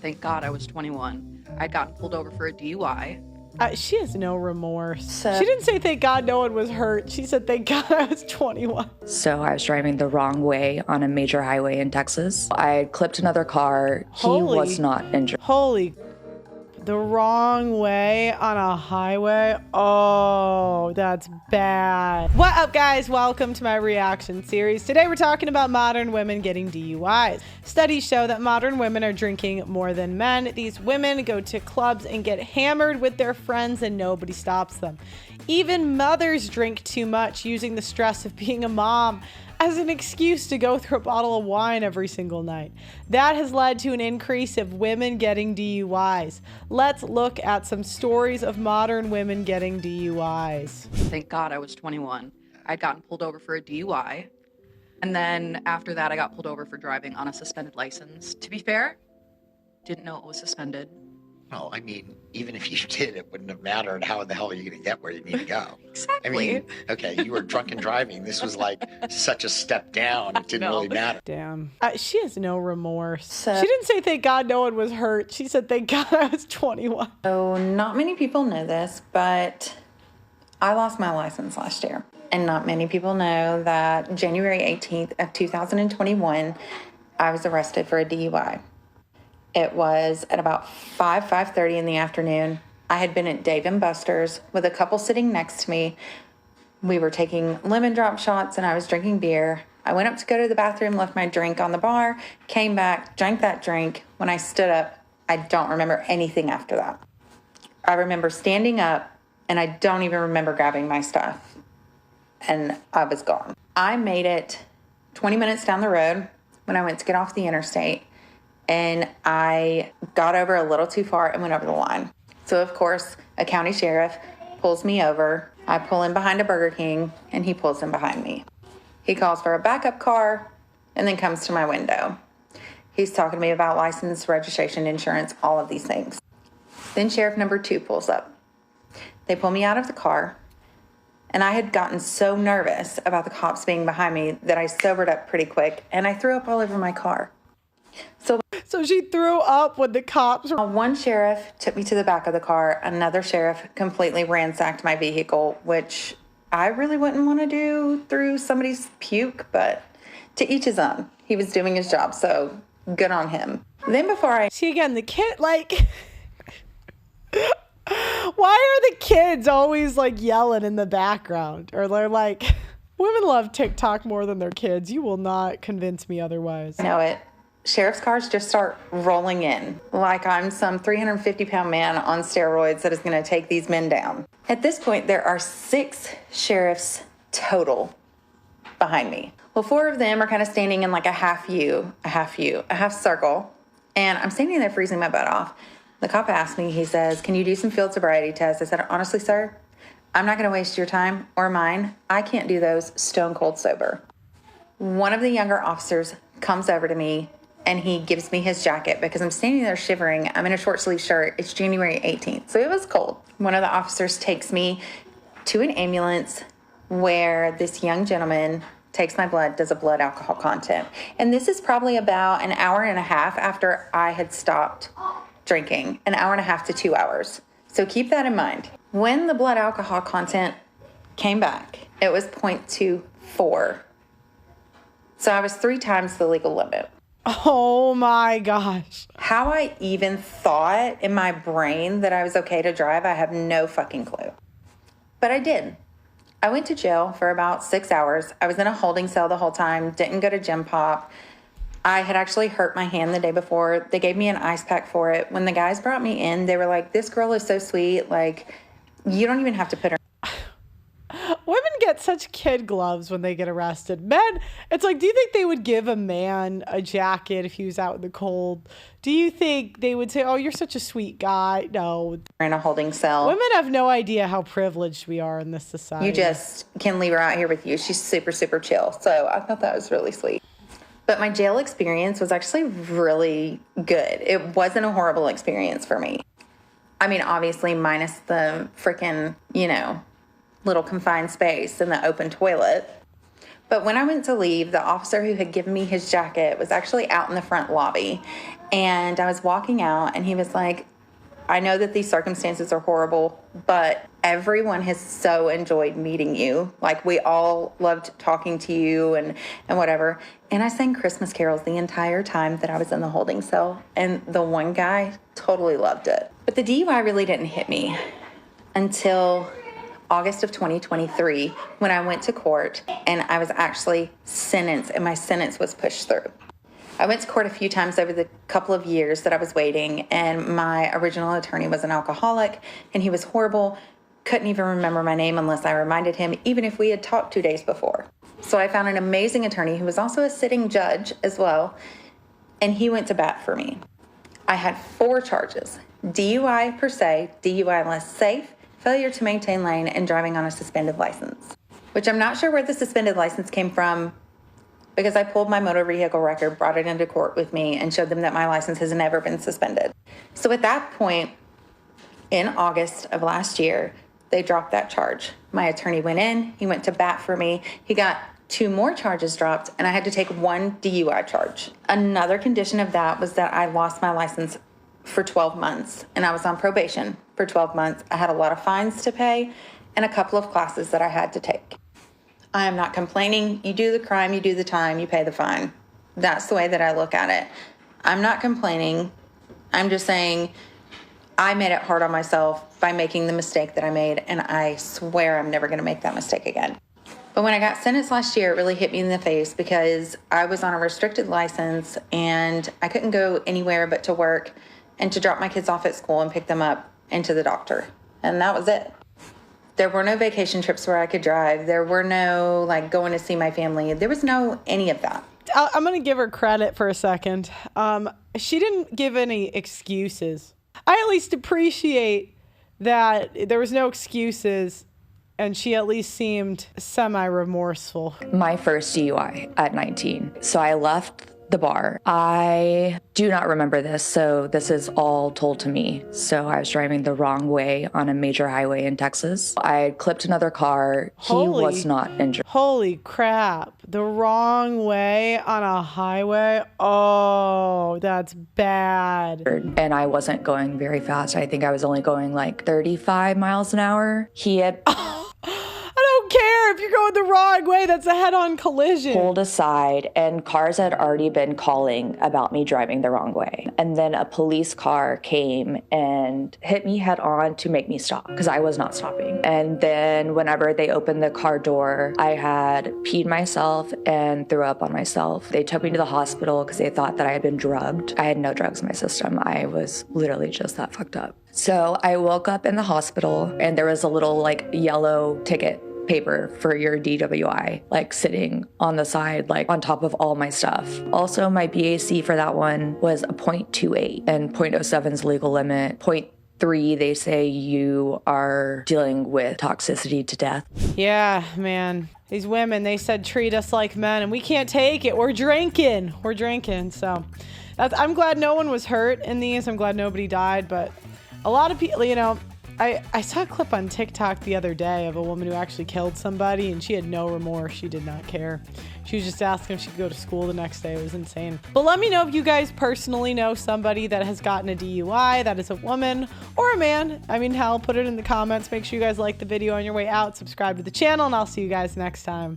Thank God I was 21. I'd gotten pulled over for a DUI. She has no remorse. She didn't say thank God no one was hurt. She said thank God I was 21. So I was driving the wrong way on a major highway in Texas. I had clipped another car. He was not injured. The wrong way on a highway? Oh, that's bad. What up, guys? Welcome to my reaction series. Today we're talking about modern women getting DUIs. Studies show that modern women are drinking more than men. These women go to clubs and get hammered with their friends and nobody stops them. Even mothers drink too much, using the stress of being a mom as an excuse to go through a bottle of wine every single night. That has led to an increase of women getting DUIs. Let's look at some stories of modern women getting DUIs. Thank God I was 21. I'd gotten pulled over for a DUI. And then after that, I got pulled over for driving on a suspended license. To be fair, didn't know it was suspended. Well, I mean, even if you did, it wouldn't have mattered. How the hell are you going to get where you need to go? Exactly. I mean, okay, you were drunk and driving. This was like such a step down. It didn't really matter. Damn. She has no remorse. She didn't say thank God no one was hurt. She said thank God I was 21. So not many people know this, but I lost my license last year. And not many people know that January 18th of 2021, I was arrested for a DUI. It was at about 5:30 in the afternoon. I had been at Dave & Buster's with a couple sitting next to me. We were taking lemon drop shots and I was drinking beer. I went up to go to the bathroom, left my drink on the bar, came back, drank that drink. When I stood up, I don't remember anything after that. I remember standing up and I don't even remember grabbing my stuff. And I was gone. I made it 20 minutes down the road when I went to get off the interstate. And I got over a little too far and went over the line. So, of course, a county sheriff pulls me over. I pull in behind a Burger King, and he pulls in behind me. He calls for a backup car and then comes to my window. He's talking to me about license, registration, insurance, all of these things. Then sheriff number 2 pulls up. They pull me out of the car, and I had gotten so nervous about the cops being behind me that I sobered up pretty quick, and I threw up all over my car. So she threw up when the cops were... One sheriff took me to the back of the car. Another sheriff completely ransacked my vehicle, which I really wouldn't want to do through somebody's puke, but to each his own. He was doing his job, so good on him. Then before I... See, again, the kid, like... Why are the kids always, like, yelling in the background? Or they're like... Women love TikTok more than their kids. You will not convince me otherwise. I know it. Sheriff's cars just start rolling in like I'm some 350-pound man on steroids that is going to take these men down. At this point, there are 6 sheriffs total behind me. Well, 4 of them are kind of standing in like a half circle, and I'm standing there freezing my butt off. The cop asked me, he says, "Can you do some field sobriety tests?" I said, "Honestly, sir, I'm not going to waste your time or mine. I can't do those stone cold sober." One of the younger officers comes over to me and he gives me his jacket because I'm standing there shivering. I'm in a short sleeve shirt. It's January 18th, so it was cold. One of the officers takes me to an ambulance where this young gentleman takes my blood, does a blood alcohol content. And this is probably about an hour and a half after I had stopped drinking, an hour and a half to 2 hours. So keep that in mind. When the blood alcohol content came back, it was 0.24. So I was 3 times the legal limit. Oh my gosh. How I even thought in my brain that I was okay to drive, I have no fucking clue. But I did. I went to jail for about 6 hours. I was in a holding cell the whole time, didn't go to gym pop. I had actually hurt my hand the day before. They gave me an ice pack for it. When the guys brought me in, they were like, "This girl is so sweet. Like, you don't even have to put her..." Women get such kid gloves when they get arrested. Men, it's like, do you think they would give a man a jacket if he was out in the cold? Do you think they would say, "Oh, you're such a sweet guy"? No. In a holding cell. Women have no idea how privileged we are in this society. You just can leave her out here with you. She's super, super chill. So I thought that was really sweet. But my jail experience was actually really good. It wasn't a horrible experience for me. I mean, obviously, minus the freaking, little confined space and the open toilet. But when I went to leave, the officer who had given me his jacket was actually out in the front lobby. And I was walking out, and he was like, I know that these circumstances are horrible, but everyone has so enjoyed meeting you. Like, we all loved talking to you and whatever. And I sang Christmas carols the entire time that I was in the holding cell. And the one guy totally loved it. But the DUI really didn't hit me until August of 2023, when I went to court and I was actually sentenced, and my sentence was pushed through. I went to court a few times over the couple of years that I was waiting, and my original attorney was an alcoholic, and he was horrible. Couldn't even remember my name unless I reminded him, even if we had talked 2 days before. So I found an amazing attorney who was also a sitting judge as well, and he went to bat for me. I had 4 charges: DUI per se, DUI less safe, failure to maintain lane, and driving on a suspended license, which I'm not sure where the suspended license came from, because I pulled my motor vehicle record, brought it into court with me, and showed them that my license has never been suspended. So at that point, in August of last year, they dropped that charge. My attorney went in, he went to bat for me. He got 2 more charges dropped, and I had to take 1 DUI charge. Another condition of that was that I lost my license for 12 months, and I was on probation for 12 months. I had a lot of fines to pay and a couple of classes that I had to take. I am not complaining. You do the crime, you do the time, you pay the fine. That's the way that I look at it. I'm not complaining. I'm just saying I made it hard on myself by making the mistake that I made, and I swear I'm never going to make that mistake again. But when I got sentenced last year, it really hit me in the face, because I was on a restricted license and I couldn't go anywhere but to work and to drop my kids off at school and pick them up and to the doctor. And that was it. There were no vacation trips where I could drive. There were no, like, going to see my family. There was no any of that. I'm going to give her credit for a second. She didn't give any excuses. I at least appreciate that there was no excuses, and she at least seemed semi-remorseful. My first DUI at 19. So I left the bar. I do not remember this, so this is all told to me. So I was driving the wrong way on a major highway in Texas. I had clipped another car. He was not injured. Holy crap. The wrong way on a highway? Oh, that's bad. And I wasn't going very fast. I think I was only going like 35 miles an hour. He had... I don't care if you're going the wrong way. That's a head-on collision. Pulled aside, and cars had already been calling about me driving the wrong way. And then a police car came and hit me head on to make me stop, because I was not stopping. And then whenever they opened the car door, I had peed myself and threw up on myself. They took me to the hospital because they thought that I had been drugged. I had no drugs in my system. I was literally just that fucked up. So I woke up in the hospital, and there was a little like yellow ticket paper for your DWI, like sitting on the side, like on top of all my stuff. Also, my BAC for that one was a 0.28, and 0.07 is legal limit. 0.3, they say you are dealing with toxicity to death. Yeah, man. These women, they said treat us like men, and we can't take it. We're drinking. So I'm glad no one was hurt in these. I'm glad nobody died, but a lot of people, you know, I saw a clip on TikTok the other day of a woman who actually killed somebody, and she had no remorse. She did not care. She was just asking if she could go to school the next day. It was insane. But let me know if you guys personally know somebody that has gotten a DUI, that is a woman or a man. I mean, hell, put it in the comments. Make sure you guys like the video on your way out. Subscribe to the channel, and I'll see you guys next time.